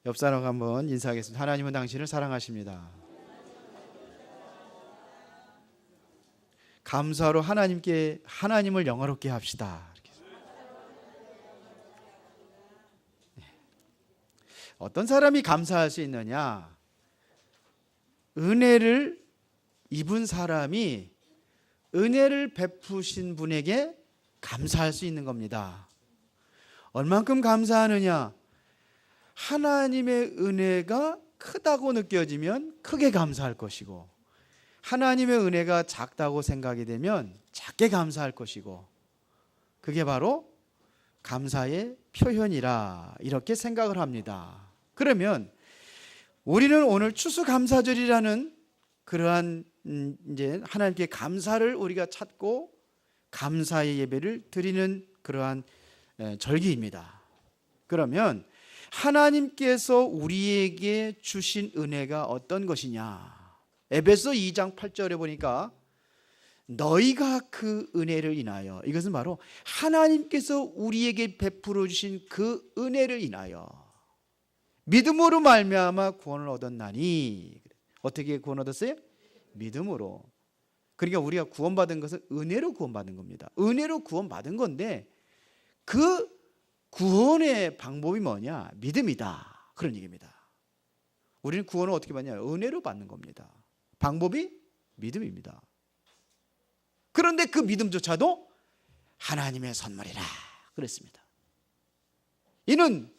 옆 사람 한번 인사하겠습니다. 하나님은 당신을 사랑하십니다. 감사로 하나님을 영화롭게 합시다. 어떤 사람이 감사할 수 있느냐? 은혜를 입은 사람이 은혜를 베푸신 분에게 감사할 수 있는 겁니다. 얼만큼 감사하느냐? 하나님의 은혜가 크다고 느껴지면 크게 감사할 것이고, 하나님의 은혜가 작다고 생각이 되면 작게 감사할 것이고, 그게 바로 감사의 표현이라 이렇게 생각을 합니다. 그러면 우리는 오늘 추수감사절이라는 그러한 이제 하나님께 감사를 우리가 찾고 감사의 예배를 드리는 그러한 절기입니다. 그러면 하나님께서 우리에게 주신 은혜가 어떤 것이냐? 에베소 2장 8절에 보니까 너희가 그 은혜를 인하여, 이것은 바로 하나님께서 우리에게 베풀어 주신 그 은혜를 인하여 믿음으로 말미암아 구원을 얻었나니. 어떻게 구원 얻었어요? 믿음으로. 그러니까 우리가 구원받은 것은 은혜로 구원받은 겁니다. 은혜로 구원받은 건데 그 구원의 방법이 뭐냐? 믿음이다. 그런 얘기입니다. 우리는 구원을 어떻게 받냐? 은혜로 받는 겁니다. 방법이 믿음입니다. 그런데 그 믿음조차도 하나님의 선물이라 그랬습니다. 이는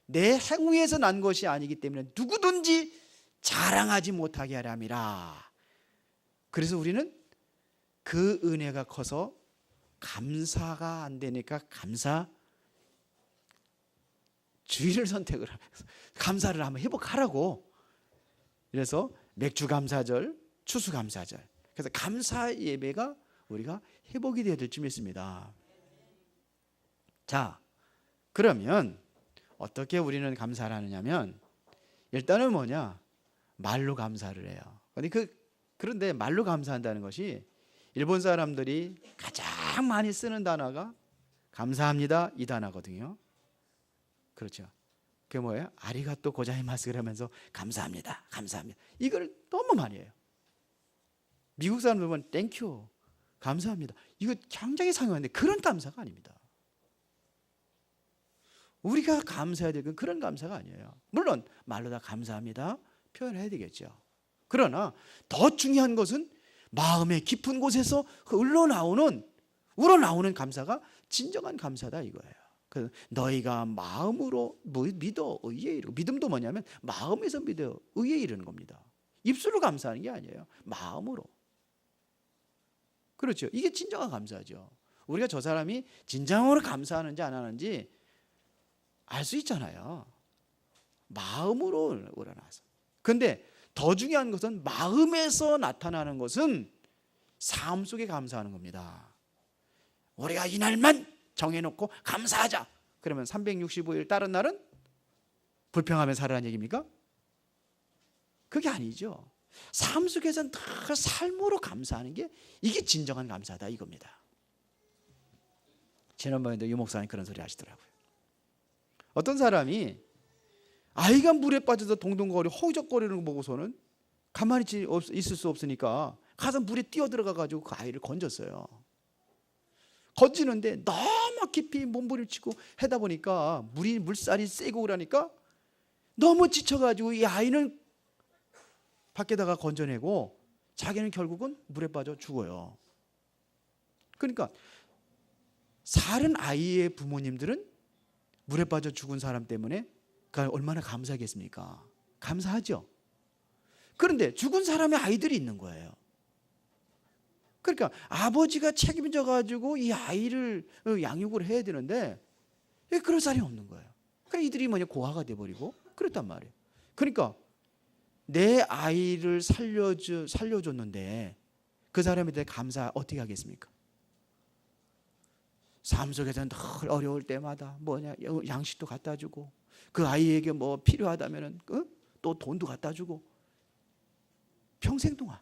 내 행위에서 난 것이 아니기 때문에 누구든지 자랑하지 못하게 하려 함이라. 그래서 우리는 그 은혜가 커서 감사가 안 되니까 주의를 선택을 하면서 감사를 한번 회복하라고. 그래서 맥주 감사절, 추수 감사절, 그래서 감사 예배가 우리가 회복이 되어야 될 쯤 있습니다. 자, 그러면 어떻게 우리는 감사를 하느냐면, 일단은 뭐냐? 말로 감사를 해요. 그런데 말로 감사한다는 것이 일본 사람들이 가장 많이 쓰는 단어가 감사합니다 이 단어거든요. 그렇죠. 그게 뭐예요? 아리가또 고자이마스 그러면서 감사합니다, 감사합니다. 이걸 너무 많이 해요. 미국 사람들 보면 땡큐, 감사합니다. 이거 굉장히 상용한데 그런 감사가 아닙니다. 우리가 감사해야 될 건 그런 감사가 아니에요. 물론 말로 다 감사합니다 표현해야 되겠죠. 그러나 더 중요한 것은 마음의 깊은 곳에서 우러나오는 감사가 진정한 감사다 이거예요. 그래서 너희가 마음으로 믿어 의에 이르고, 믿음도 뭐냐면 마음에서 믿어 의에 이르는 겁니다. 입술로 감사하는 게 아니에요. 마음으로. 그렇죠. 이게 진정한 감사죠. 우리가 저 사람이 진정으로 감사하는지 안 하는지 알 수 있잖아요. 마음으로 우러나서. 근데 더 중요한 것은 마음에서 나타나는 것은 삶 속에 감사하는 겁니다. 우리가 이날만 정해놓고 감사하자. 그러면 365일 다른 날은 불평하며 살아라는 얘기입니까? 그게 아니죠. 삶 속에서는 다 삶으로 감사하는 게 이게 진정한 감사다 이겁니다. 지난번에도 유 목사님 그런 소리 하시더라고요. 어떤 사람이 아이가 물에 빠져서 동동거리고 허우적거리는 거 보고서는 가만히 있을 수 없으니까 가서 물에 뛰어들어가가지고 그 아이를 건졌어요. 건지는데 너무 깊이 몸부림치고 하다 보니까 물살이 세고 그러니까 너무 지쳐가지고 이 아이는 밖에다가 건져내고 자기는 결국은 물에 빠져 죽어요. 그러니까 살은 아이의 부모님들은 물에 빠져 죽은 사람 때문에 얼마나 감사하겠습니까? 감사하죠. 그런데 죽은 사람의 아이들이 있는 거예요. 그러니까 아버지가 책임져 가지고 이 아이를 양육을 해야 되는데 그런 사람이 없는 거예요. 그러니까 이들이 고아가 돼버리고 그랬단 말이에요. 그러니까 내 아이를 살려줬는데 그 사람에 대해 감사 어떻게 하겠습니까? 삶 속에서는 늘 어려울 때마다 양식도 갖다 주고, 그 아이에게 필요하다면 또 돈도 갖다 주고, 평생 동안.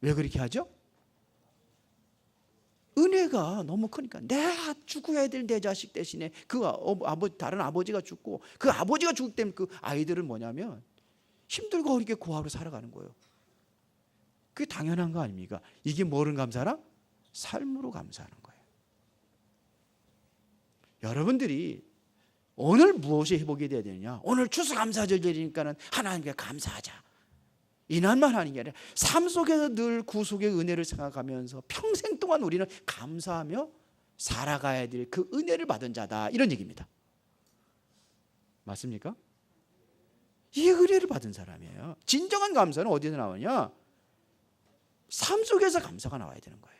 왜 그렇게 하죠? 은혜가 너무 크니까 내가 죽어야 될 내 자식 대신에 그 다른 아버지가 죽고 그 아버지가 죽기 때문에 그 아이들은 뭐냐면 힘들고 어렵게 고아로 살아가는 거예요. 그게 당연한 거 아닙니까? 이게 뭐를 감사하라? 삶으로 감사하는 거예요. 여러분들이 오늘 무엇이 회복이 돼야 되느냐? 오늘 추수감사절이니까는 하나님께 감사하자. 이날만 하는 게 아니라 삶 속에서 늘 구속의 은혜를 생각하면서 평생 동안 우리는 감사하며 살아가야 될 그 은혜를 받은 자다, 이런 얘기입니다. 맞습니까? 이 은혜를 받은 사람이에요. 진정한 감사는 어디서 나오냐? 삶 속에서 감사가 나와야 되는 거예요.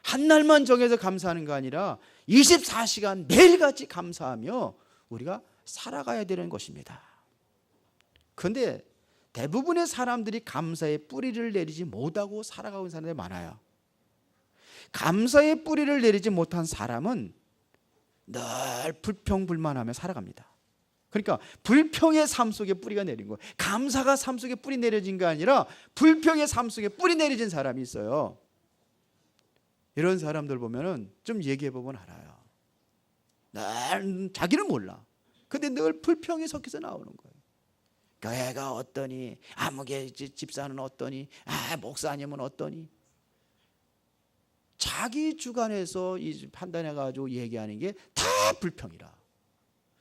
한 날만 정해서 감사하는 거 아니라 24시간 매일같이 감사하며 우리가 살아가야 되는 것입니다. 그런데 대부분의 사람들이 감사의 뿌리를 내리지 못하고 살아가고 있는 사람들이 많아요. 감사의 뿌리를 내리지 못한 사람은 늘 불평불만하며 살아갑니다. 그러니까 불평의 삶 속에 뿌리가 내린 거예요. 감사가 삶 속에 뿌리 내려진 게 아니라 불평의 삶 속에 뿌리 내려진 사람이 있어요. 이런 사람들 보면은 좀 얘기해 보면 알아요. 늘 자기는 몰라. 근데 늘 불평이 섞여서 나오는 거예요. 교회가 어떠니, 아무개 집사는 어떠니, 목사님은 어떠니. 자기 주관에서 판단해 가지고 얘기하는 게 다 불평이라.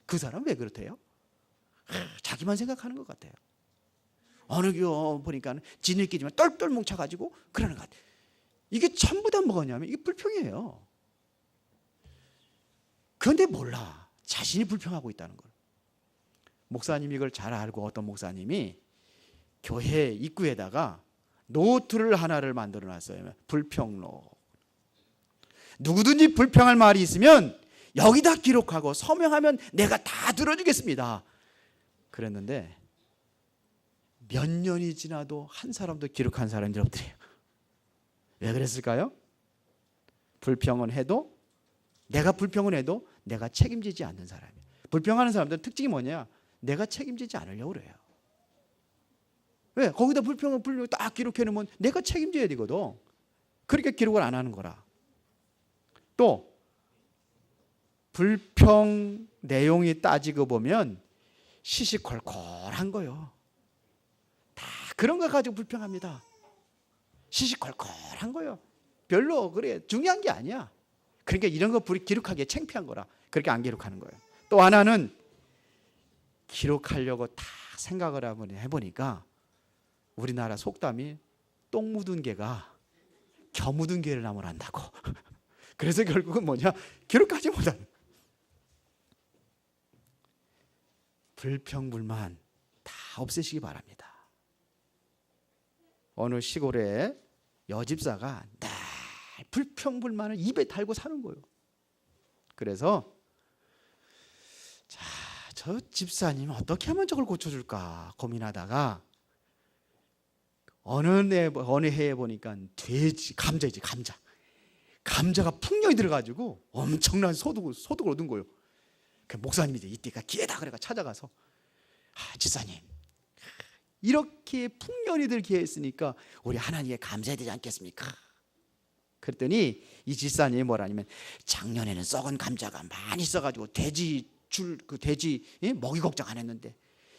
그 사람 왜 그렇대요? 자기만 생각하는 것 같아요. 어느 교회 보니까 지네끼리만 똘똘 뭉쳐가지고 그러는 것 같아요. 이게 전부 다 뭐냐면 이게 불평이에요. 그런데 몰라. 자신이 불평하고 있다는 걸. 목사님이 이걸 잘 알고 어떤 목사님이 교회 입구에다가 노트를 하나를 만들어 놨어요. 불평록. 누구든지 불평할 말이 있으면 여기다 기록하고 서명하면 내가 다 들어주겠습니다. 그랬는데 몇 년이 지나도 한 사람도 기록한 사람들이 없더래요. 왜 그랬을까요? 불평은 해도 내가 불평은 해도 내가 책임지지 않는 사람이에요. 불평하는 사람들은 특징이 뭐냐? 내가 책임지지 않으려고 그래요. 왜? 거기다 불평을 딱 기록해 놓으면 내가 책임져야 되거든. 그러니까 기록을 안 하는 거라. 또 불평 내용이 따지고 보면 시시콜콜한 거요. 다 그런 거 가지고 불평합니다. 시시콜콜한 거요. 별로 그래 중요한 게 아니야. 그러니까 이런 거 기록하기에 창피한 거라 그렇게 안 기록하는 거예요. 또 하나는 기록하려고 다 생각을 해보니까 우리나라 속담이 똥 묻은 개가 겨 묻은 개를 나무란다고. 그래서 결국은 뭐냐? 기록하지 못하는. 불평불만 다 없애시기 바랍니다. 어느 시골에 여집사가 늘 불평불만을 입에 달고 사는 거예요. 그래서 저 집사님 어떻게 하면 저걸 고쳐줄까 고민하다가 어느 해에 보니까 감자가 풍년이 들어가지고 엄청난 소득을 얻은 거예요. 그 목사님이 이때가 기회다 그래가 찾아가서 집사님 이렇게 풍년이들 기회했으니까 우리 하나님께 감사해야 되지 않겠습니까? 그랬더니 이 집사님이 뭐라냐면 작년에는 썩은 감자가 많이 써가지고 돼지 먹이 걱정 안 했는데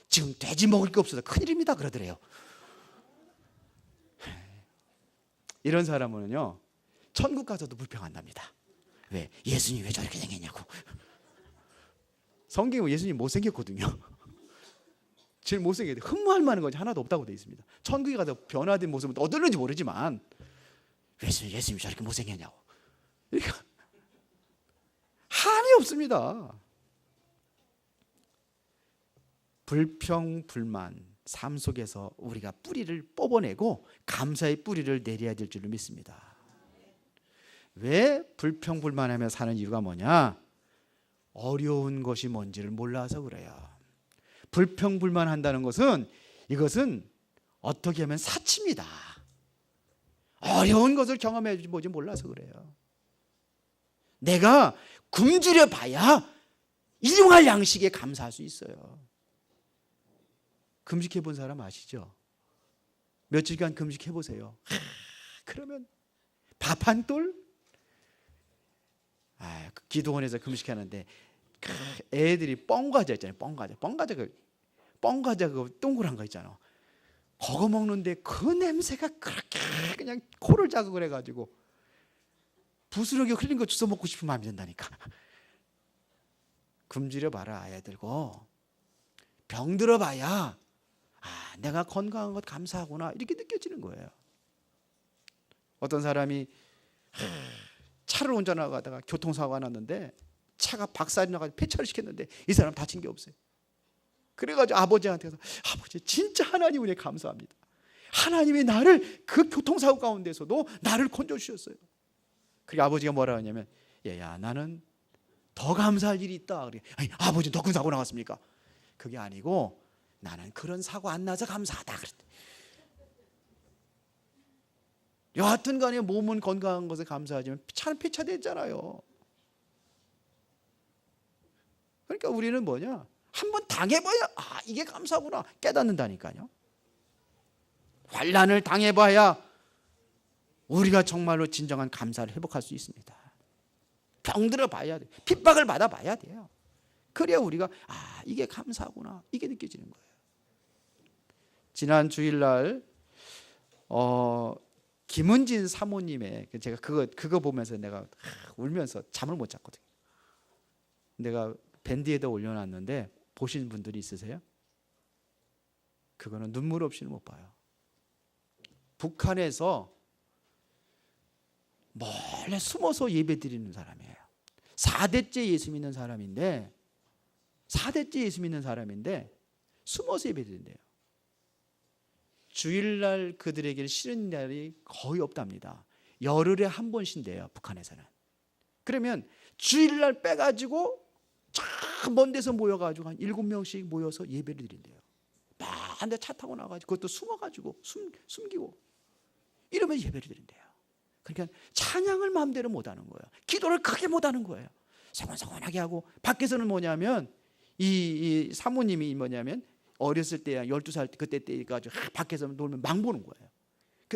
지금 돼지 먹을 게 없어서 큰일입니다 그러더래요. 이런 사람은요 천국 가서도 불평한답니다. 왜? 예수님 왜 저렇게 생겼냐고. 성경에 예수님 못생겼거든요. 제일 못생겼는데 흠모할 만한 것이 하나도 없다고 되어 있습니다. 천국에 가서 변화된 모습은 어떨는지 모르지만 왜 예수님이 저렇게 못생겼냐고. 그러니까 한이 없습니다. 불평, 불만, 삶 속에서 우리가 뿌리를 뽑아내고 감사의 뿌리를 내려야 될 줄을 믿습니다. 왜 불평불만하며 사는 이유가 뭐냐? 어려운 것이 뭔지를 몰라서 그래요. 불평불만한다는 것은 이것은 어떻게 하면 사치입니다. 어려운 것을 경험해 보지 몰라서 그래요. 내가 굶주려 봐야 일용할 양식에 감사할 수 있어요. 금식해 본 사람 아시죠? 며칠간 금식해 보세요. 그러면 밥 한 톨? 그 기도원에서 금식하는데 애들이 뻥과자 있잖아요. 뻥과자 그 동그란 거 있잖아. 그거 먹는데 그 냄새가 그렇게 그냥 코를 자극을 해가지고 부스러기 흘린 거 주워 먹고 싶은 마음이 든다니까. 굶주려 봐라 아야 들고 병들어 봐야 내가 건강한 것 감사하구나 이렇게 느껴지는 거예요. 어떤 사람이 차를 운전하다가 교통사고가 났는데 차가 박살이 나가지고 폐차를 시켰는데 이 사람 다친 게 없어요. 그래가지고 아버지한테 가서 아버지 진짜 하나님 은혜 감사합니다. 하나님이 나를 그 교통사고 가운데서도 나를 건져주셨어요. 그리고 아버지가 뭐라 하냐면 얘야 나는 더 감사할 일이 있다. 그래. 아니, 아버지 더 큰 사고 나갔습니까? 그게 아니고 나는 그런 사고 안 나서 감사하다 그랬대. 여하튼 간에 몸은 건강한 것에 감사하지만 차는 폐차됐잖아요. 그러니까 우리는 뭐냐? 한번 당해봐야 이게 감사구나 깨닫는다니까요. 환난을 당해봐야 우리가 정말로 진정한 감사를 회복할 수 있습니다. 병들어 봐야 돼. 핍박을 받아봐야 돼요. 그래야 우리가 이게 감사구나 이게 느껴지는 거예요. 지난 주일날 김은진 사모님의 제가 그거 보면서 내가 울면서 잠을 못 잤거든요. 내가 밴드에다 올려놨는데 보신 분들이 있으세요? 그거는 눈물 없이는 못 봐요. 북한에서 몰래 숨어서 예배드리는 사람이에요. 4대째 예수 믿는 사람인데 숨어서 예배드린대요. 주일날 그들에게 쉬는 날이 거의 없답니다. 열흘에 한 번 쉰대요. 북한에서는. 그러면 주일날 빼가지고 먼 데서 모여가지고 한 7명씩 모여서 예배를 드린대요. 한 대 차 타고 나가지고 그것도 숨어가지고 숨기고 이러면 예배를 드린대요. 그러니까 찬양을 마음대로 못하는 거예요. 기도를 크게 못하는 거예요. 서곤서곤하게 하고 밖에서는 뭐냐면 이 사모님이 뭐냐면 어렸을 때 12살 그때 가지고 밖에서 놀면 막 보는 거예요.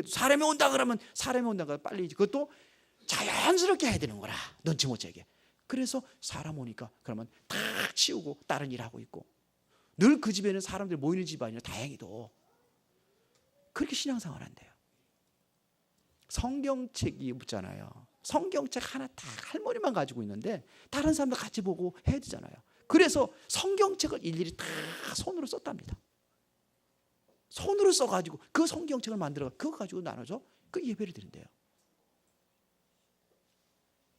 사람이 온다 그러면 빨리 그것도 자연스럽게 해야 되는 거라 눈치 못 채게. 그래서 사람 오니까 그러면 탁 치우고 다른 일 하고 있고 늘 그 집에는 사람들 모이는 집 아니라 다행히도 그렇게 신앙생활 한대요. 성경책이 묻잖아요. 성경책 하나 딱 할머니만 가지고 있는데 다른 사람도 같이 보고 해야 되잖아요. 그래서 성경책을 일일이 다 손으로 썼답니다. 손으로 써가지고 그 성경책을 만들어 그거 가지고 나눠서 그 예배를 드린대요.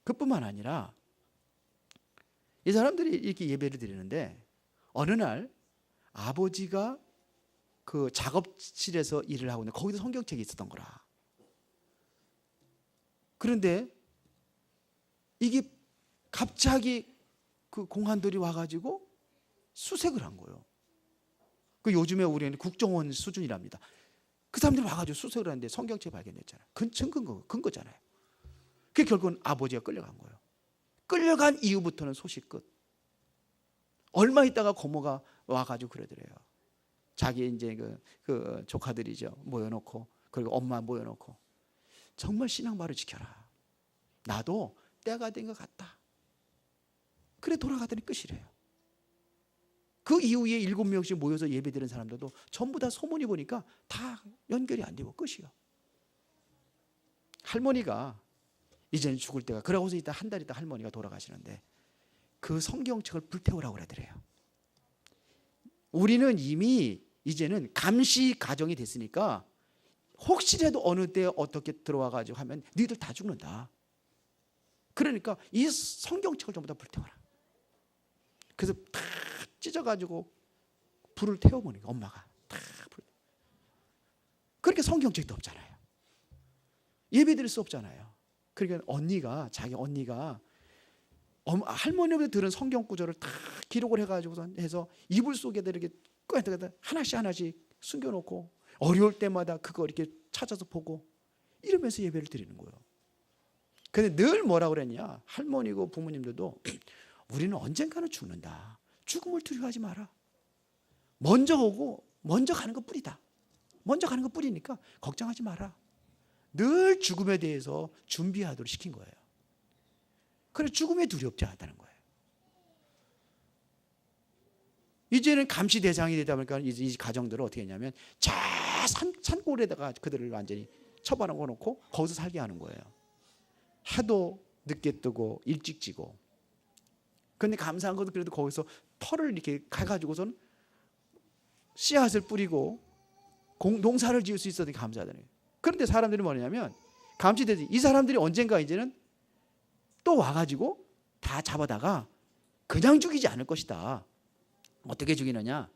그뿐만 아니라 이 사람들이 이렇게 예배를 드리는데 어느 날 아버지가 그 작업실에서 일을 하고 있는데 거기도 성경책이 있었던 거라. 그런데 이게 갑자기 그 공안들이 와가지고 수색을 한 거예요. 그 요즘에 우리는 국정원 수준이랍니다. 그 사람들이 와가지고 수색을 하는데 성경책 발견했잖아요. 근거잖아요. 그게 결국은 아버지가 끌려간 거예요. 끌려간 이후부터는 소식 끝. 얼마 있다가 고모가 와가지고 그러더래요. 자기 이제 그 조카들이죠. 모여놓고 그리고 엄마 모여놓고 정말 신앙 바로 지켜라. 나도 때가 된 것 같다. 그래 돌아가더니 끝이래요. 그 이후에 7명씩 모여서 예배드리는 사람들도 전부 다 소문이 보니까 다 연결이 안 되고 끝이요. 할머니가 이제는 죽을 때가 그러고서 일단 한 달 있다 할머니가 돌아가시는데 그 성경책을 불태우라고 그러더래요. 우리는 이미 이제는 감시 가정이 됐으니까 혹시라도 어느 때 어떻게 들어와가지고 하면 너희들 다 죽는다. 그러니까 이 성경책을 전부 다 불태워라. 그래서 다 찢어가지고 불을 태워보니까 엄마가 다 불. 그렇게 성경책도 없잖아요. 예배드릴 수 없잖아요. 그러니까 자기 언니가 할머니부터 들은 성경 구절을 다 기록을 해서 이불 속에다 이렇게 하나씩 숨겨놓고 어려울 때마다 그거 이렇게 찾아서 보고 이러면서 예배를 드리는 거예요. 근데 늘 뭐라고 그랬냐? 할머니고 부모님들도 우리는 언젠가는 죽는다. 죽음을 두려워하지 마라. 먼저 오고 먼저 가는 것 뿐이다. 먼저 가는 것 뿐이니까 걱정하지 마라. 늘 죽음에 대해서 준비하도록 시킨 거예요. 그래서 죽음에 두렵지 않다는 거예요. 이제는 감시 대상이 되다 보니까 이 가정들은 어떻게 했냐면 저 산골에다가 그들을 완전히 처박아 놓고 거기서 살게 하는 거예요. 해도 늦게 뜨고 일찍 지고. 그런데 감사한 것도 그래도 거기서 털을 이렇게 가가지고선 씨앗을 뿌리고 농사를 지을 수 있어서 감사하다는 거예요. 그런데 사람들이 뭐냐면 감시되지. 이 사람들이 언젠가 이제는 또 와가지고 다 잡아다가 그냥 죽이지 않을 것이다. 어떻게 죽이느냐?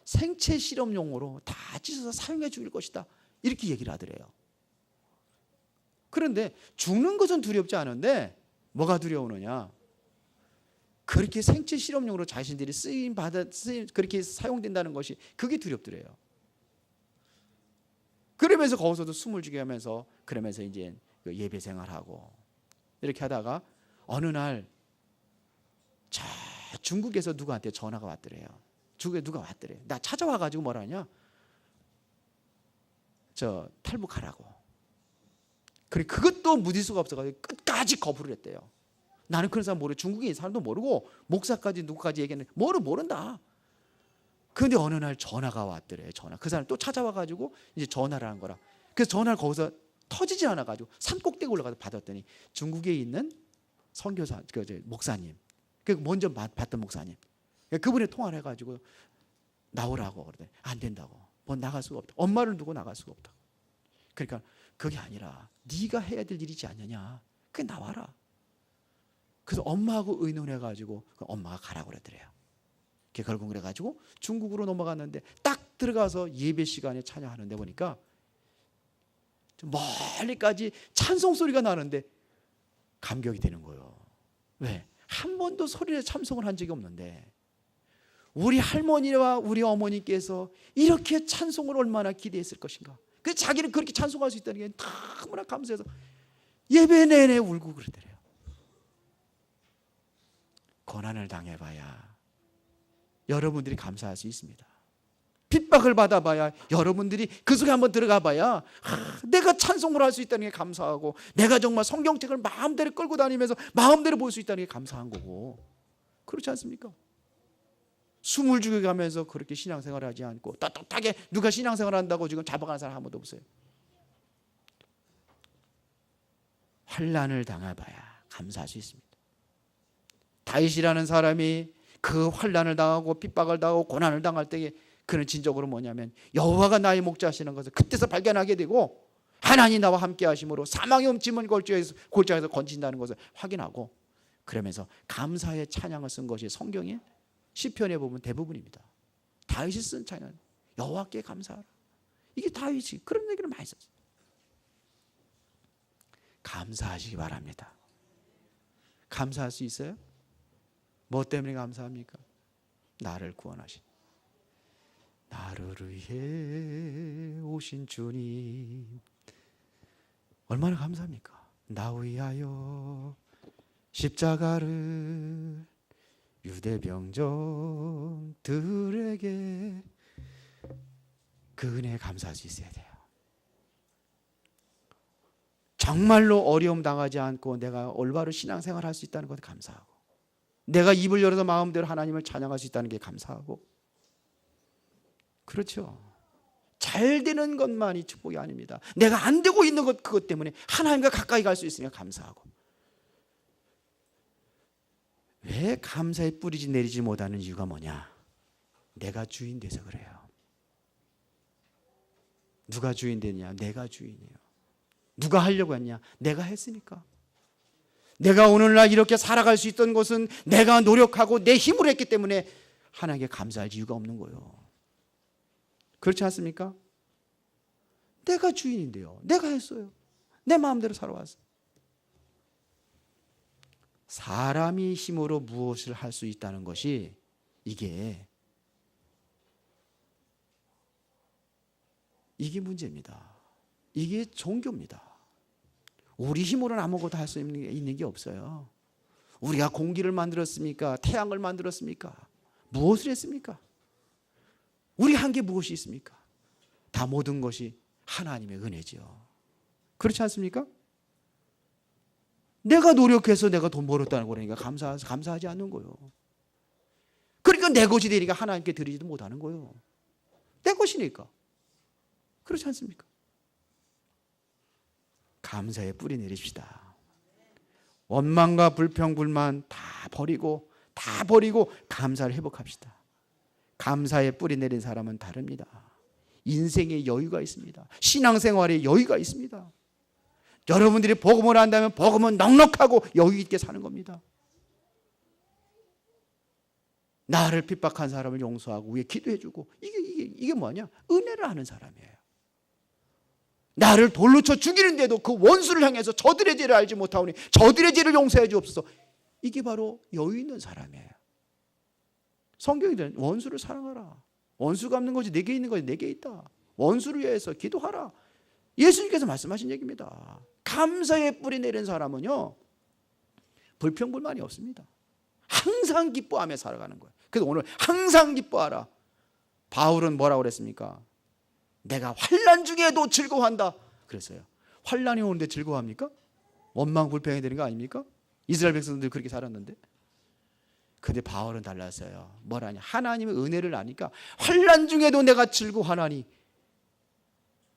생체 실험용으로 다 찢어서 사용해 죽일 것이다. 이렇게 얘기를 하더래요. 그런데 죽는 것은 두렵지 않은데 뭐가 두려우느냐? 그렇게 생체 실험용으로 자신들이 쓰임 그렇게 사용된다는 것이 그게 두렵더래요. 그러면서 거기서도 숨을 죽여 하면서 그러면서 이제 예배 생활하고 이렇게 하다가 어느 날 저 중국에서 누구한테 전화가 왔더래요. 중국에 누가 왔더래요. 나 찾아와가지고 뭐라냐? 저 탈북하라고. 그래 그것도 무딜 수가 없어가지고 끝까지 거부를 했대요. 나는 그런 사람 모르고 중국인 사람도 모르고 목사까지 누구까지 얘기했는데 모른다. 그런데 어느 날 전화가 왔더래. 전화. 그 사람 또 찾아와가지고 이제 전화를 한 거라. 그래서 전화를 거기서 터지지 않아가지고 산 꼭대기 올라가서 받았더니 중국에 있는 선교사, 목사님, 그 먼저 받던 목사님, 그분이 통화를 해가지고 나오라고 그러더니 안 된다고. 뭐 나갈 수가 없다. 엄마를 두고 나갈 수가 없다. 그러니까 그게 아니라 네가 해야 될 일이지 않느냐. 그게 나와라. 그래서 엄마하고 의논해가지고 엄마가 가라고 그러더래요. 결국 그래가지고 중국으로 넘어갔는데 딱 들어가서 예배 시간에 찬양하는데 보니까 멀리까지 찬송 소리가 나는데 감격이 되는 거예요. 왜? 한 번도 소리에 참송을 한 적이 없는데 우리 할머니와 우리 어머니께서 이렇게 찬송을 얼마나 기대했을 것인가. 그 자기는 그렇게 찬송할 수 있다는 게 너무나 감사해서 예배 내내 울고 그러더래요. 고난을 당해봐야 여러분들이 감사할 수 있습니다. 핍박을 받아봐야 여러분들이 그 속에 한번 들어가봐야 내가 찬송을 할 수 있다는 게 감사하고 내가 정말 성경책을 마음대로 끌고 다니면서 마음대로 볼 수 있다는 게 감사한 거고 그렇지 않습니까? 숨을 죽여가면서 그렇게 신앙생활을 하지 않고 떳떳하게 누가 신앙생활을 한다고 지금 잡아가는 사람 한 번도 없어요. 환난을 당해봐야 감사할 수 있습니다. 다윗이라는 사람이 그 환난을 당하고 핍박을 당하고 고난을 당할 때에 그는 진정으로 뭐냐면 여호와가 나의 목자시는 것을 그때서 발견하게 되고 하나님이 나와 함께 하심으로 사망의 음침한 골짜기에서 건진다는 것을 확인하고 그러면서 감사의 찬양을 쓴 것이 성경의 시편에 보면 대부분입니다. 다윗이 쓴 찬양 여호와께 감사하라. 이게 다윗이 그런 얘기를 많이 썼어요. 감사하시기 바랍니다. 감사할 수 있어요? 뭐 때문에 감사합니까? 나를 구원하신 나를 위해 오신 주님 얼마나 감사합니까? 나 위하여 십자가를 유대 병정들에게 그 은혜에 감사할 수 있어야 돼요. 정말로 어려움 당하지 않고 내가 올바로 신앙생활 할 수 있다는 것에 감사하고 내가 입을 열어서 마음대로 하나님을 찬양할 수 있다는 게 감사하고 그렇죠. 잘 되는 것만이 축복이 아닙니다. 내가 안 되고 있는 것 그것 때문에 하나님과 가까이 갈 수 있으면 감사하고 왜 감사의 뿌리지 내리지 못하는 이유가 뭐냐? 내가 주인 돼서 그래요. 누가 주인 되냐? 내가 주인이에요. 누가 하려고 했냐? 내가 했으니까. 내가 오늘날 이렇게 살아갈 수 있던 것은 내가 노력하고 내 힘으로 했기 때문에 하나님께 감사할 이유가 없는 거예요. 그렇지 않습니까? 내가 주인인데요. 내가 했어요. 내 마음대로 살아왔어요. 사람이 힘으로 무엇을 할 수 있다는 것이 이게 문제입니다. 이게 종교입니다. 우리 힘으로는 아무것도 할 수 있는 게 없어요. 우리가 공기를 만들었습니까? 태양을 만들었습니까? 무엇을 했습니까? 우리 한 게 무엇이 있습니까? 다 모든 것이 하나님의 은혜지요. 그렇지 않습니까? 내가 노력해서 내가 돈 벌었다는 거니까 감사하지 않는 거예요. 그러니까 내 것이 되니까 하나님께 드리지도 못하는 거예요. 내 것이니까. 그렇지 않습니까? 감사의 뿌리 내립시다. 원망과 불평, 불만 다 버리고 감사를 회복합시다. 감사의 뿌리 내린 사람은 다릅니다. 인생에 여유가 있습니다. 신앙생활에 여유가 있습니다. 여러분들이 복음을 안다면 복음은 넉넉하고 여유 있게 사는 겁니다. 나를 핍박한 사람을 용서하고 위에 기도해주고 이게 뭐냐? 은혜를 하는 사람이에요. 나를 돌로 쳐 죽이는데도 그 원수를 향해서 저들의 죄를 알지 못하오니 저들의 죄를 용서해 주옵소서. 이게 바로 여유 있는 사람이에요. 성경이 원수를 사랑하라. 원수 갚는 것이 내게 있는 것이 내게 있다. 원수를 위해서 기도하라. 예수님께서 말씀하신 얘기입니다. 감사의 뿌리 내린 사람은요, 불평불만이 없습니다. 항상 기뻐하며 살아가는 거예요. 그래서 오늘 항상 기뻐하라. 바울은 뭐라고 그랬습니까? 내가 환난 중에도 즐거워한다 그랬어요. 환난이 오는데 즐거워합니까? 원망 불평이 되는 거 아닙니까? 이스라엘 백성들 그렇게 살았는데. 근데 바울은 달랐어요. 뭐라냐? 하나님의 은혜를 아니까 환난 중에도 내가 즐거워하나니.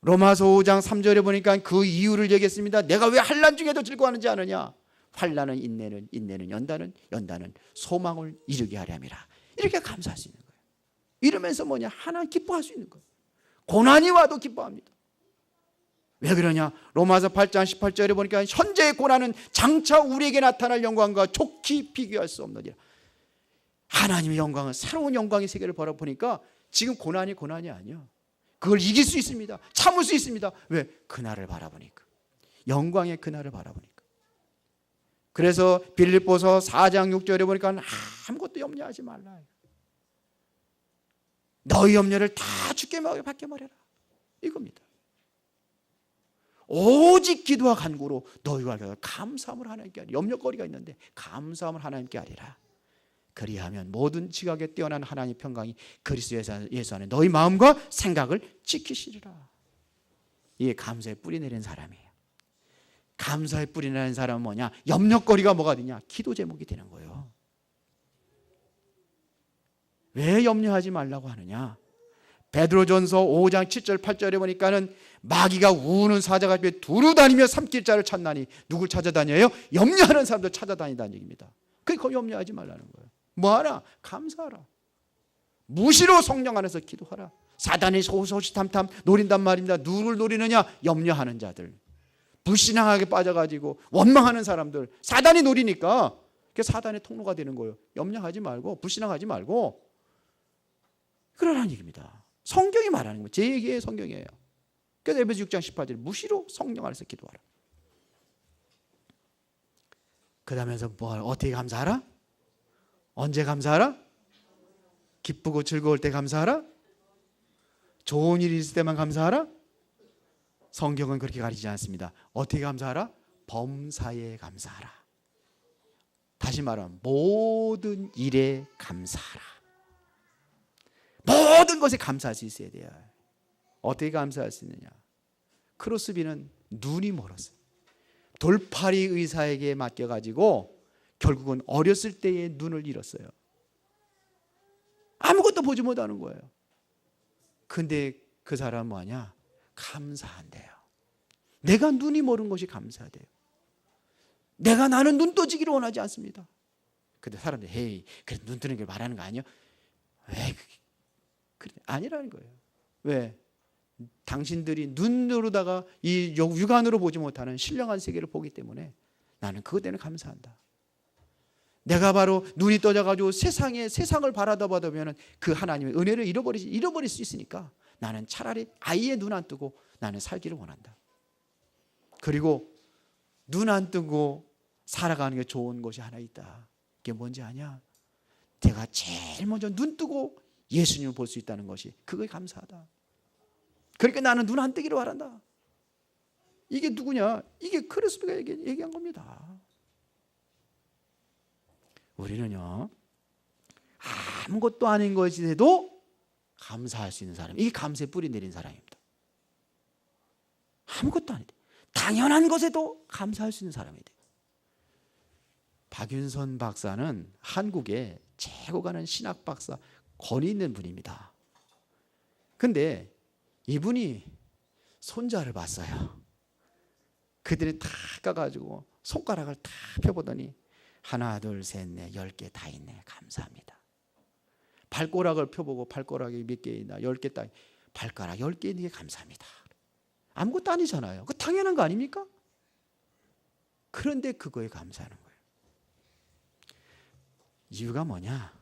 로마서 5장 3절에 보니까 그 이유를 얘기했습니다. 내가 왜 환난 중에도 즐거워하는지 아느냐? 환난은 인내는 연단은 소망을 이루게 하려 함이라. 이렇게 감사할 수 있는 거예요. 이러면서 뭐냐? 하나님 기뻐할 수 있는 거예요. 고난이 와도 기뻐합니다. 왜 그러냐? 로마서 8장 18절에 보니까 현재의 고난은 장차 우리에게 나타날 영광과 좋게 비교할 수 없느니라. 하나님의 영광은 새로운 영광의 세계를 바라보니까 지금 고난이 아니야. 그걸 이길 수 있습니다. 참을 수 있습니다. 왜? 그날을 바라보니까. 영광의 그날을 바라보니까. 그래서 빌립보서 4장 6절에 보니까 아무것도 염려하지 말라. 너희 염려를 다 주께 받게 말해라. 이겁니다. 오직 기도와 간구로 너희와 감사함을 하나님께 하리라. 염려거리가 있는데 감사함을 하나님께 하리라. 그리하면 모든 지각에 뛰어난 하나님의 평강이 그리스도 예수 안에 너희 마음과 생각을 지키시리라. 이게 감사의 뿌리 내린 사람이에요. 감사의 뿌리 내린 사람은 뭐냐? 염려거리가 뭐가 되냐? 기도 제목이 되는 거예요. 왜 염려하지 말라고 하느냐? 베드로전서 5장 7절 8절에 보니까는 마귀가 우는 사자가 두루 다니며 삼킬 자를 찾나니. 누굴 찾아다녀요? 염려하는 사람들 찾아다니다는 얘기입니다. 그러니까 염려하지 말라는 거예요. 뭐하라? 감사하라. 무시로 성령 안에서 기도하라. 사단이 소시탐탐 노린단 말입니다. 누구를 노리느냐? 염려하는 자들, 불신앙하게 빠져가지고 원망하는 사람들, 사단이 노리니까 그게 사단의 통로가 되는 거예요. 염려하지 말고 불신앙하지 말고 그러라는 얘기입니다. 성경이 말하는 거예요. 제 얘기의 성경이에요. 그래서 에베소 6장 18절 무시로 성령 안에서 기도하라. 그 다음에서 뭘 어떻게 감사하라? 언제 감사하라? 기쁘고 즐거울 때 감사하라? 좋은 일이 있을 때만 감사하라? 성경은 그렇게 가르치지 않습니다. 어떻게 감사하라? 범사에 감사하라. 다시 말하면 모든 일에 감사하라. 모든 것에 감사할 수 있어야 돼요. 어떻게 감사할 수 있느냐? 크로스비는 눈이 멀었어요. 돌팔이 의사에게 맡겨가지고 결국은 어렸을 때의 눈을 잃었어요. 아무것도 보지 못하는 거예요. 근데 그 사람은 뭐하냐? 감사한대요. 내가 눈이 멀은 것이 감사돼요. 나는 눈 떠지기를 원하지 않습니다. 근데 사람들이 헤이, 그래 눈 뜨는 걸 말하는 거 아니야? 왜? 그래 아니라는 거예요. 왜? 당신들이 눈으로다가 이 육안으로 보지 못하는 신령한 세계를 보기 때문에 나는 그것 때문에 감사한다. 내가 바로 눈이 떠져가지고 세상을 바라다 보면 그 하나님의 은혜를 잃어버릴 수 있으니까 나는 차라리 아예 눈 안 뜨고 나는 살기를 원한다. 그리고 눈 안 뜨고 살아가는 게 좋은 것이 하나 있다. 그게 뭔지 아냐? 내가 제일 먼저 눈 뜨고 예수님을 볼 수 있다는 것이 그거에 감사하다. 그러니까 나는 눈 안 뜨기를 바란다. 이게 누구냐? 이게 크리스도가 얘기한 겁니다. 우리는요, 아무것도 아닌 것에도 감사할 수 있는 사람, 이게 감사의 뿌리 내린 사람입니다. 아무것도 아닌데 당연한 것에도 감사할 수 있는 사람이 돼요. 박윤선 박사는 한국의 최고 가는 신학 박사, 권위 있는 분입니다. 근데 이분이 손자를 봤어요. 그들이 다 가가지고 손가락을 다 펴보더니 하나, 둘, 셋, 넷, 10개 다 있네. 감사합니다. 발가락을 펴보고 발가락이 몇 개 있나? 10개 딱. 발가락 10개 있는 게 감사합니다. 아무것도 아니잖아요. 그 당연한 거 아닙니까? 그런데 그거에 감사하는 거예요. 이유가 뭐냐?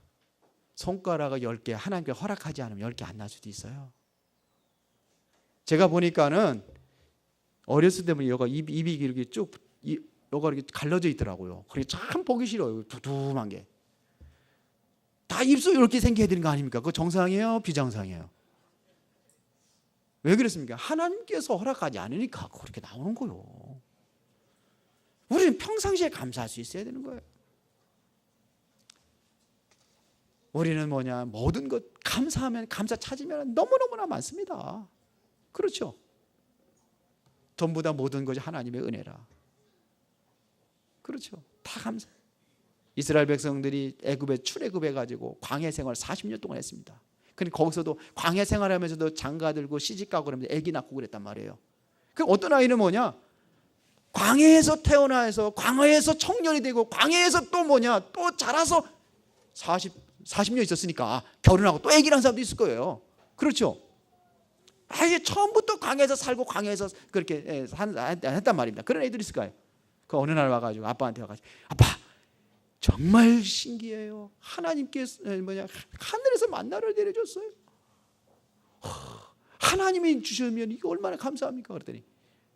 손가락을 10개 하나님께 허락하지 않으면 10개 안 날 수도 있어요. 제가 보니까는 어렸을 때면 여가 입이 이렇게 쭉 여가 이렇게 갈라져 있더라고요. 그게 참 보기 싫어요. 두툼한 게. 다 입술 이렇게 생겨야 되는 거 아닙니까? 그거 정상이에요? 비정상이에요? 왜 그렇습니까? 하나님께서 허락하지 않으니까 그렇게 나오는 거예요. 우리는 평상시에 감사할 수 있어야 되는 거예요. 우리는 뭐냐? 모든 것 감사하면 감사 찾으면 너무너무나 많습니다. 그렇죠? 전부 다 모든 것이 하나님의 은혜라. 그렇죠? 다 감사. 이스라엘 백성들이 애굽에 출애굽해 가지고 광야 생활 40년 동안 했습니다. 근데 거기서도 광야 생활하면서도 장가 들고 시집 가고 그러면서 아기 낳고 그랬단 말이에요. 그 어떤 아이는 뭐냐? 광야에서 태어나서 광야에서 청년이 되고 광야에서 또 뭐냐? 또 자라서 40년 있었으니까 결혼하고 또 아기 낳은 사람도 있을 거예요. 그렇죠? 아예 처음부터 광야에서 살고 광야에서 그렇게 했단 말입니다. 그런 애들이 있을 거예요. 그 어느 날 와가지고 아빠한테 와가지고 아빠 정말 신기해요. 하나님께서 하늘에서 만나를 내려줬어요. 하나님이 주시면 이거 얼마나 감사합니까? 그랬더니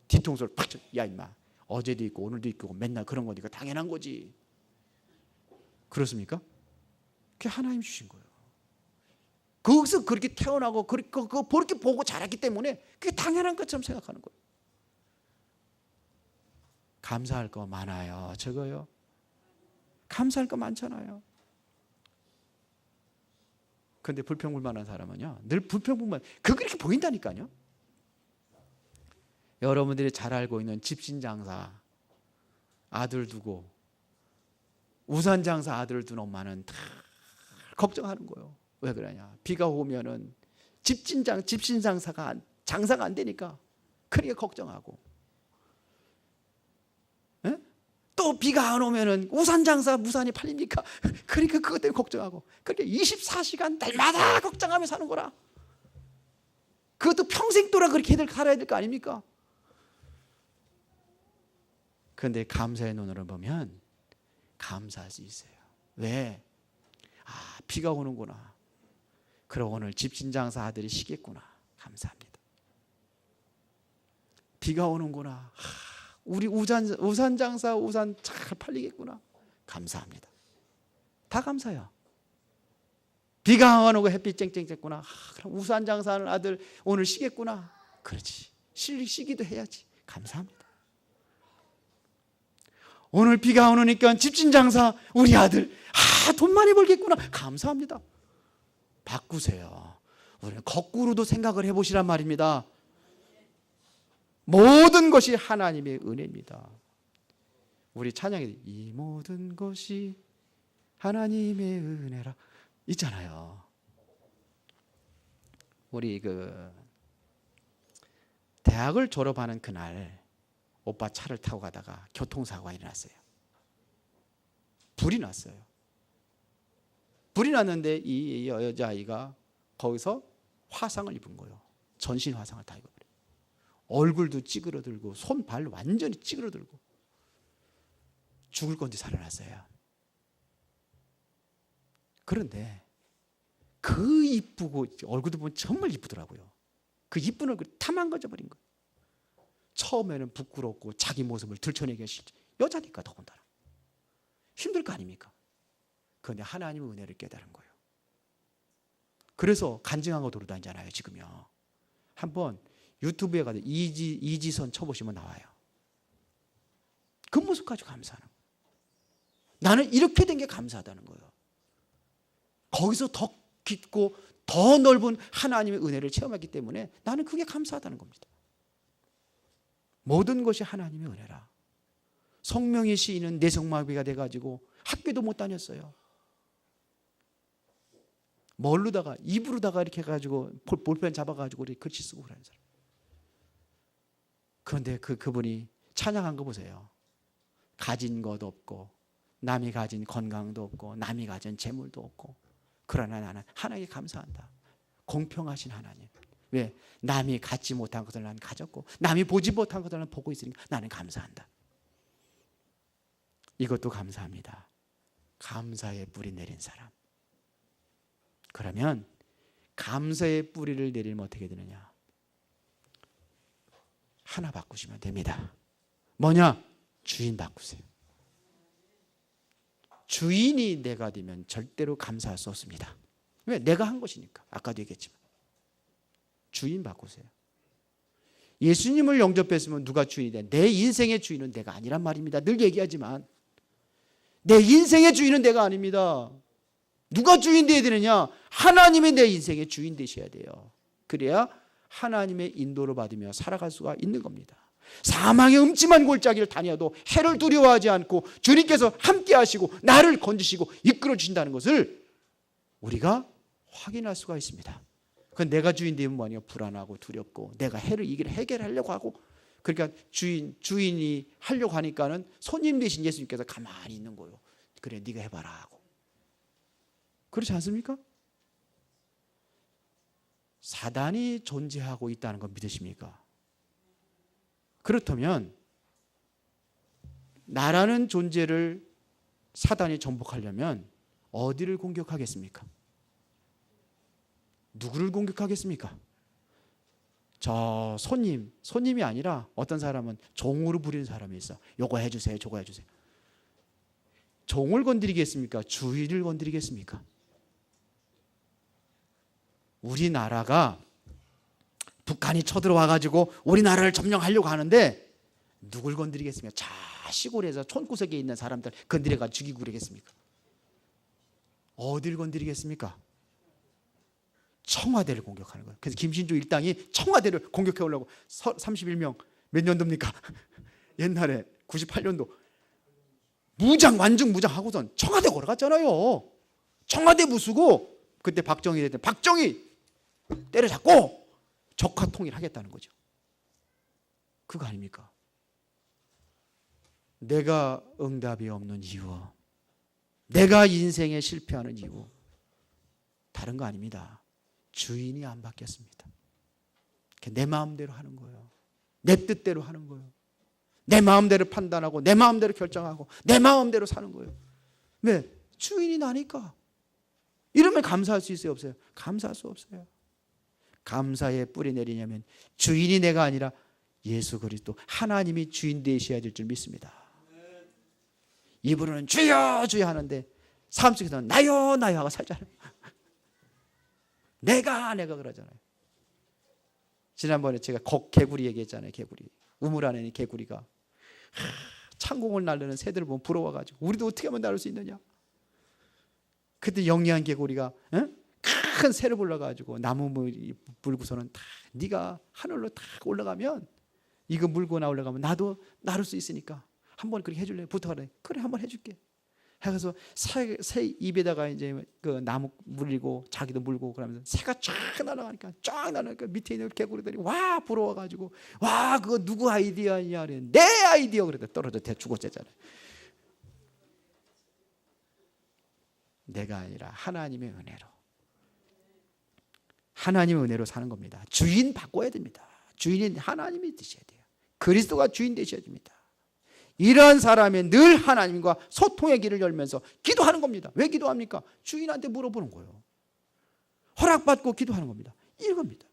뒤통수를 팍 쳐. 야 임마 어제도 있고 오늘도 있고 맨날 그런 거니까 당연한 거지. 그렇습니까? 그게 하나님 주신 거예요. 거기서 그렇게 태어나고 그렇게 보고 자랐기 때문에 그게 당연한 것처럼 생각하는 거예요. 감사할 거 많아요. 적어요? 감사할 거 많잖아요. 그런데 불평불만한 사람은요, 늘 불평불만. 그렇게 보인다니까요. 여러분들이 잘 알고 있는 집신장사 아들 두고 우산장사 아들을 둔 엄마는 다 걱정하는 거예요. 왜 그러냐? 비가 오면은 집신장사가 장사가 안 되니까 그러니까 걱정하고. 에? 또 비가 안 오면은 우산장사 무산이 팔립니까? 그러니까 그것 때문에 걱정하고. 그렇게 24시간 날마다 걱정하며 사는 거라. 그것도 평생 동안 그렇게 살아야 될 거 아닙니까? 그런데 감사의 눈으로 보면 감사할 수 있어요. 왜? 아, 비가 오는구나. 그럼 오늘 집신장사 아들이 쉬겠구나. 감사합니다. 비가 오는구나. 우리 우산장사 우산 잘 팔리겠구나. 감사합니다. 다 감사해요. 비가 안 오고 햇빛 쨍쨍 쬐구나. 그럼 우산장사하는 아들 오늘 쉬겠구나. 그렇지. 쉬기도 해야지. 감사합니다. 오늘 비가 안 오니까 집신장사 우리 아들 돈 많이 벌겠구나. 감사합니다. 바꾸세요. 우리는 거꾸로도 생각을 해보시란 말입니다. 모든 것이 하나님의 은혜입니다. 우리 찬양에 이 모든 것이 하나님의 은혜라 있잖아요. 우리 대학을 졸업하는 그날 오빠 차를 타고 가다가 교통사고가 일어났어요. 불이 났어요. 불이 났는데 이 여자아이가 거기서 화상을 입은 거예요. 전신 화상을 다 입어버려요. 얼굴도 찌그러들고 손, 발 완전히 찌그러들고 죽을 건지 살아났어요. 그런데 그 이쁘고 얼굴도 보면 정말 이쁘더라고요. 그 이쁜 얼굴이 다 망가져버린 거예요. 처음에는 부끄럽고 자기 모습을 들춰내기 싫지. 여자니까 더군다나 힘들 거 아닙니까? 그런데 하나님의 은혜를 깨달은 거예요. 그래서 간증하고 돌아다니잖아요. 지금요. 한번 유튜브에 가서 이지선 쳐보시면 나와요. 그 모습 가지고 감사하는 거예요. 나는 이렇게 된 게 감사하다는 거예요. 거기서 더 깊고 더 넓은 하나님의 은혜를 체험했기 때문에 나는 그게 감사하다는 겁니다. 모든 것이 하나님의 은혜라. 성명의 시인은 뇌성마비가 돼가지고 학교도 못 다녔어요. 뭘로다가 입으로다가 이렇게 해가지고 볼펜 잡아가지고 이렇게 글씨 쓰고 그러는 사람. 그런데 그분이 찬양한 거 보세요. 가진 것 없고 남이 가진 건강도 없고 남이 가진 재물도 없고 그러나 나는 하나님께 감사한다. 공평하신 하나님. 왜? 남이 갖지 못한 것을 나는 가졌고 남이 보지 못한 것을 나는 보고 있으니까 나는 감사한다. 이것도 감사합니다. 감사의 뿌리 내린 사람. 그러면 감사의 뿌리를 내리면 어떻게 되느냐? 하나 바꾸시면 됩니다. 뭐냐? 주인 바꾸세요. 주인이 내가 되면 절대로 감사할 수 없습니다. 왜? 내가 한 것이니까. 아까도 얘기했지만. 주인 바꾸세요. 예수님을 영접했으면 누가 주인이 돼? 내 인생의 주인은 내가 아니란 말입니다. 늘 얘기하지만 내 인생의 주인은 내가 아닙니다. 누가 주인 되어야 되느냐? 하나님이 내 인생의 주인 되셔야 돼요. 그래야 하나님의 인도를 받으며 살아갈 수가 있는 겁니다. 사망의 음침한 골짜기를 다녀도 해를 두려워하지 않고 주님께서 함께 하시고 나를 건지시고 이끌어 주신다는 것을 우리가 확인할 수가 있습니다. 그건 내가 주인 되면 뭐냐? 불안하고 두렵고 내가 해를 해결하려고 하고 그러니까 주인이 하려고 하니까는 손님 되신 예수님께서 가만히 있는 거예요. 그래 네가 해봐라 하고. 그렇지 않습니까? 사단이 존재하고 있다는 거 믿으십니까? 그렇다면 나라는 존재를 사단이 정복하려면 어디를 공격하겠습니까? 누구를 공격하겠습니까? 저 손님이 아니라 어떤 사람은 종으로 부리는 사람이 있어. 요거 해주세요, 저거 해주세요. 종을 건드리겠습니까? 주인을 건드리겠습니까? 우리나라가 북한이 쳐들어와가지고 우리나라를 점령하려고 하는데 누굴 건드리겠습니까? 자 시골에서 촌구석에 있는 사람들 건드려가 죽이고 그러겠습니까? 어디를 건드리겠습니까? 청와대를 공격하는 거예요. 그래서 김신조 일당이 청와대를 공격해 오려고 31명 몇 년도입니까? 옛날에 98년도 완중 무장하고선 청와대 걸어갔잖아요. 청와대 부수고 그때 박정희 때려잡고 적화 통일하겠다는 거죠. 그거 아닙니까? 내가 응답이 없는 이유, 내가 인생에 실패하는 이유 다른 거 아닙니다. 주인이 안 바뀌었습니다. 내 마음대로 하는 거예요. 내 뜻대로 하는 거예요. 내 마음대로 판단하고 내 마음대로 결정하고 내 마음대로 사는 거예요. 왜? 주인이 나니까. 이러면 감사할 수 있어요, 없어요? 감사할 수 없어요. 감사의 뿌리 내리냐면 주인이 내가 아니라 예수 그리스도 하나님이 주인 되셔야 될 줄 믿습니다. 입으로는 주여 주여 하는데 삶 속에서는 나요 나요 하고 살잖아요. 내가 그러잖아요. 지난번에 제가 개구리 얘기했잖아요. 개구리. 우물 안에 있는 개구리가 창공을 날르는 새들을 보면 부러워가지고 우리도 어떻게 하면 날을 수 있느냐. 그때 영리한 개구리가 큰 새를 불러가지고 나무 물고서는 다 네가 하늘로 딱 올라가면 이거 물고 나 올라가면 나도 나를 수 있으니까 한번 그렇게 해줄래? 부탁하래. 그래 한번 해줄게. 해서 새 입에다가 이제 그 나무 물리고 자기도 물고 그러면서 새가 쫙 날아가니까 밑에 있는 개구리들이 와 부러워가지고 와 그거 누구 아이디어냐? 내 아이디어 그랬다 떨어져 죽었잖아요. 내가 아니라 하나님의 은혜로. 하나님의 은혜로 사는 겁니다. 주인 바꿔야 됩니다. 주인은 하나님이 되셔야 돼요. 그리스도가 주인 되셔야 됩니다. 이러한 사람이 늘 하나님과 소통의 길을 열면서 기도하는 겁니다. 왜 기도합니까? 주인한테 물어보는 거예요. 허락받고 기도하는 겁니다. 이겁니다.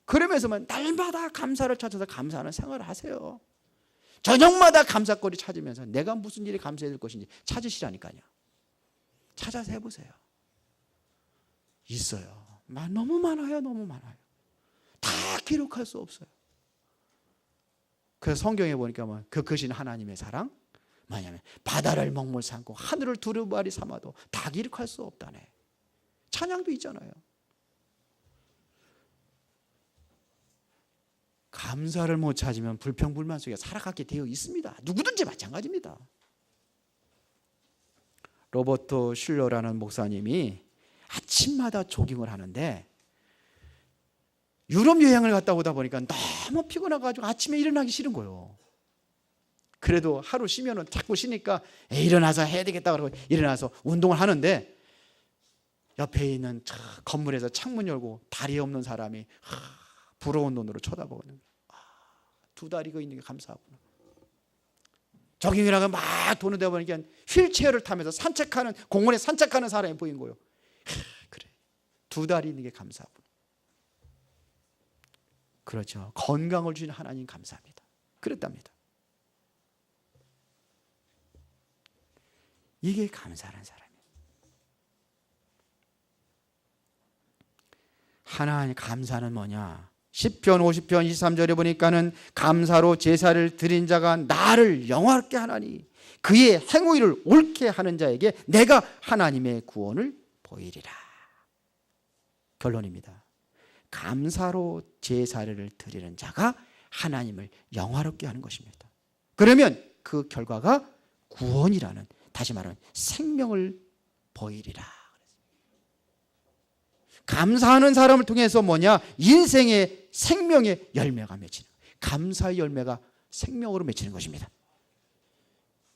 그러면서만 날마다 감사를 찾아서 감사하는 생활을 하세요. 저녁마다 감사거리 찾으면서 내가 무슨 일에 감사해야 될 것인지 찾으시라니까요. 찾아서 해보세요. 있어요. 너무 많아요. 너무 많아요. 다 기록할 수 없어요. 그래서 성경에 보니까 그것이 하나님의 사랑 뭐냐면 바다를 먹물 삼고 하늘을 두루마리 삼아도 다 기록할 수 없다네. 찬양도 있잖아요. 감사를 못 찾으면 불평불만 속에 살아가게 되어 있습니다. 누구든지 마찬가지입니다. 로버트 슐러라는 목사님이 아침마다 조깅을 하는데 유럽 여행을 갔다 오다 보니까 너무 피곤해가지고 아침에 일어나기 싫은 거예요. 그래도 하루 쉬면은 자꾸 쉬니까 일어나서 해야 되겠다 그러고 일어나서 운동을 하는데 옆에 있는 건물에서 창문 열고 다리 없는 사람이 부러운 눈으로 쳐다보거든요. 두 다리가 있는 게 감사하구나. 조깅을 하고 막 도는데 보니까 휠체어를 타면서 산책하는, 공원에 산책하는 사람이 보인 거예요. 그래, 두 다리 있는 게 감사하구나. 그렇죠. 건강을 주신 하나님 감사합니다. 그랬답니다. 이게 감사하는 사람이에요. 하나님 감사는 뭐냐? 시편 50편 23절에 보니까는 감사로 제사를 드린 자가 나를 영화롭게 하나니 그의 행위를 옳게 하는 자에게 내가 하나님의 구원을 보이리라. 결론입니다. 감사로 제사를 드리는 자가 하나님을 영화롭게 하는 것입니다. 그러면 그 결과가 구원이라는, 다시 말하면 생명을 보이리라. 감사하는 사람을 통해서 뭐냐? 인생의 생명의 열매가 맺히는, 감사의 열매가 생명으로 맺히는 것입니다.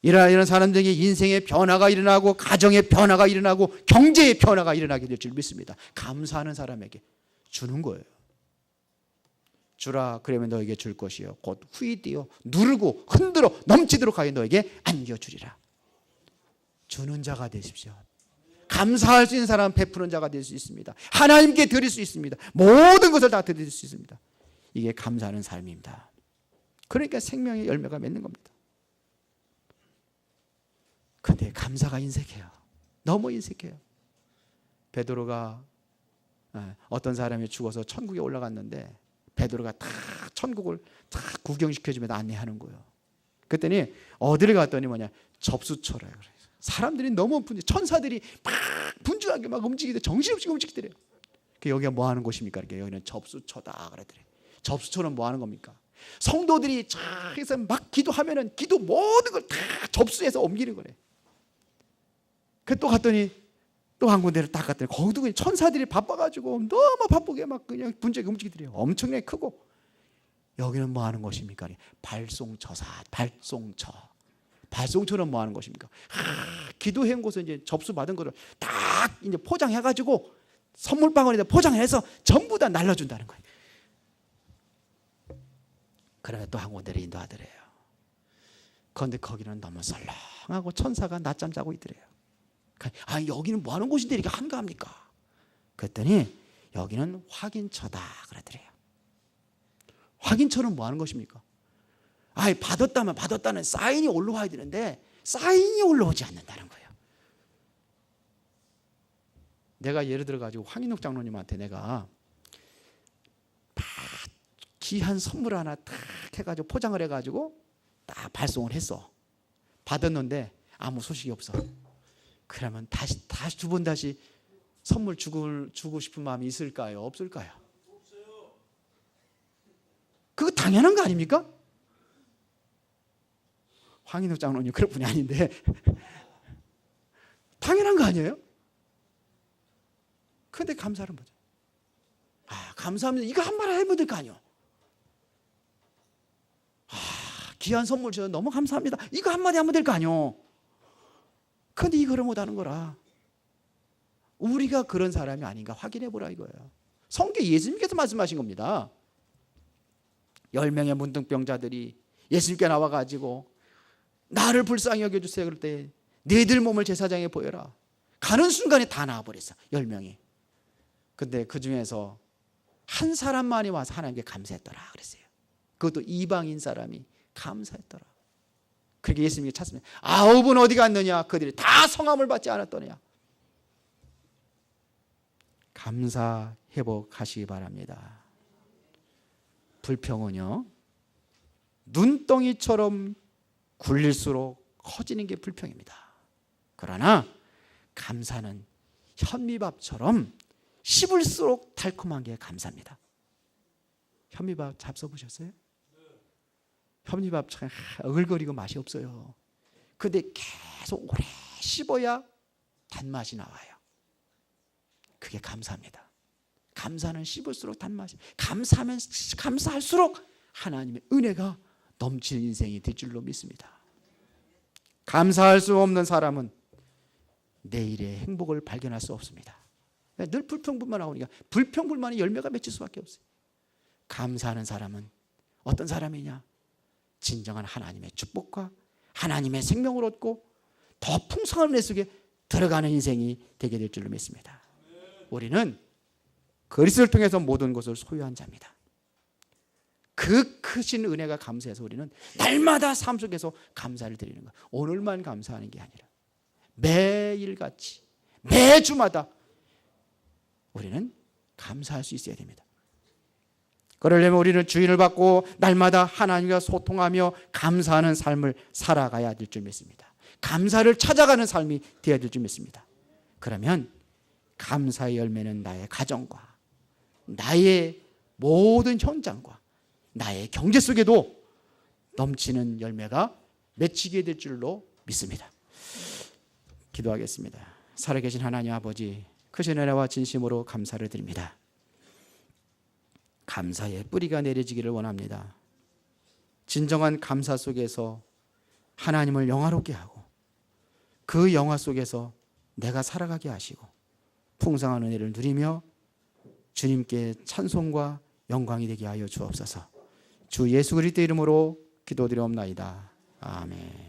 이런 사람들에게 인생의 변화가 일어나고 가정의 변화가 일어나고 경제의 변화가 일어나게 될 줄 믿습니다. 감사하는 사람에게 주는 거예요. 주라 그러면 너에게 줄 것이요 곧 후이되어 누르고 흔들어 넘치도록 하여 너에게 안겨주리라. 주는 자가 되십시오. 감사할 수 있는 사람은 베푸는 자가 될 수 있습니다. 하나님께 드릴 수 있습니다. 모든 것을 다 드릴 수 있습니다. 이게 감사하는 삶입니다. 그러니까 생명의 열매가 맺는 겁니다. 근데 감사가 인색해요. 너무 인색해요. 베드로가 어떤 사람이 죽어서 천국에 올라갔는데 베드로가 다 천국을 다 구경시켜주면서 안내하는 거예요. 그랬더니 어디를 갔더니 뭐냐? 접수처래요. 사람들이 너무 천사들이 막 분주하게 막 움직이대, 정신없이 움직이더래요. 여기가 뭐 하는 곳입니까? 여기는 접수처다 그러더래요. 접수처는 뭐 하는 겁니까? 성도들이 해서 막 기도하면은 기도 모든 걸 다 접수해서 옮기는 거래. 또 갔더니 또 한 군데를 딱 갔더니 거기도 그냥 천사들이 바빠가지고 너무 바쁘게 막 그냥 분주하게 움직이더래요. 엄청나게 크고. 여기는 뭐 하는 곳입니까? 발송처사, 발송처. 발송처는 뭐 하는 것입니까? 기도해온 곳에 이제 접수 받은 거를 딱 이제 포장해가지고 선물방울에다 포장해서 전부 다 날려준다는 거예요. 그러면 또 한 군데를 인도하더래요. 그런데 거기는 너무 썰렁하고 천사가 낮잠 자고 있더래요. 여기는 뭐 하는 곳인데 이렇게 한가합니까? 그랬더니 여기는 확인처다 그러더래요. 확인처는 뭐 하는 것입니까? 받았다면 받았다는 사인이 올라와야 되는데 사인이 올라오지 않는다는 거예요. 내가 예를 들어 가지고 황인옥 장로님한테 내가 귀한 선물 하나 딱 해가지고 포장을 해가지고 딱 발송을 했어. 받았는데 아무 소식이 없어. 그러면 다시 두 번 다시 선물 주고 싶은 마음이 있을까요? 없을까요? 그거 당연한 거 아닙니까? 황인욱 장로님 그럴 분이 아닌데 당연한 거 아니에요? 그런데 감사는 뭐죠? 감사합니다. 이거 한 말 해보면 될 거 아니에요? 귀한 선물 주셔서 너무 감사합니다. 이거 한마디 하면 될 거 아니에요? 그런데 이거를 못하는 거라. 우리가 그런 사람이 아닌가 확인해 보라 이거예요. 성경 예수님께서 말씀하신 겁니다. 10명의 문둥병자들이 예수님께 나와가지고 나를 불쌍히 여겨주세요. 그럴 때 너희들 몸을 제사장에 보여라. 가는 순간에 다 나와버렸어. 10명이. 근데 그 중에서 한 사람만이 와서 하나님께 감사했더라 그랬어요. 그것도 이방인 사람이 감사했더라. 그렇게 예수님이 찾습니다. 9은 어디 갔느냐? 그들이 다 성함을 받지 않았더냐. 감사 회복하시기 바랍니다. 불평은요, 눈덩이처럼 굴릴수록 커지는 게 불평입니다. 그러나 감사는 현미밥처럼 씹을수록 달콤한 게 감사입니다. 현미밥 잡숴보셨어요? 현미밥 참 어글거리고 맛이 없어요. 근데 계속 오래 씹어야 단맛이 나와요. 그게 감사입니다. 감사는 씹을수록 단맛이, 감사하면 감사할수록 하나님의 은혜가 넘치는 인생이 될 줄로 믿습니다. 감사할 수 없는 사람은 내일의 행복을 발견할 수 없습니다. 늘 불평불만하고 그러니까 불평불만의 열매가 맺힐 수밖에 없어요. 감사하는 사람은 어떤 사람이냐? 진정한 하나님의 축복과 하나님의 생명을 얻고 더 풍성한 은혜 속에 들어가는 인생이 되게 될 줄로 믿습니다. 우리는 그리스도를 통해서 모든 것을 소유한 자입니다. 그 크신 은혜가 감사해서 우리는 날마다 삶 속에서 감사를 드리는 것. 오늘만 감사하는 게 아니라 매일같이 매주마다 우리는 감사할 수 있어야 됩니다. 그러려면 우리는 주인을 받고 날마다 하나님과 소통하며 감사하는 삶을 살아가야 될 줄 믿습니다. 감사를 찾아가는 삶이 되어야 될 줄 믿습니다. 그러면 감사의 열매는 나의 가정과 나의 모든 현장과 나의 경제 속에도 넘치는 열매가 맺히게 될 줄로 믿습니다. 기도하겠습니다. 살아계신 하나님 아버지, 크신 은혜와 진심으로 감사를 드립니다. 감사의 뿌리가 내려지기를 원합니다. 진정한 감사 속에서 하나님을 영화롭게 하고 그 영화 속에서 내가 살아가게 하시고 풍성한 은혜를 누리며 주님께 찬송과 영광이 되게 하여 주옵소서. 주 예수 그리스도 이름으로 기도드리옵나이다. 아멘.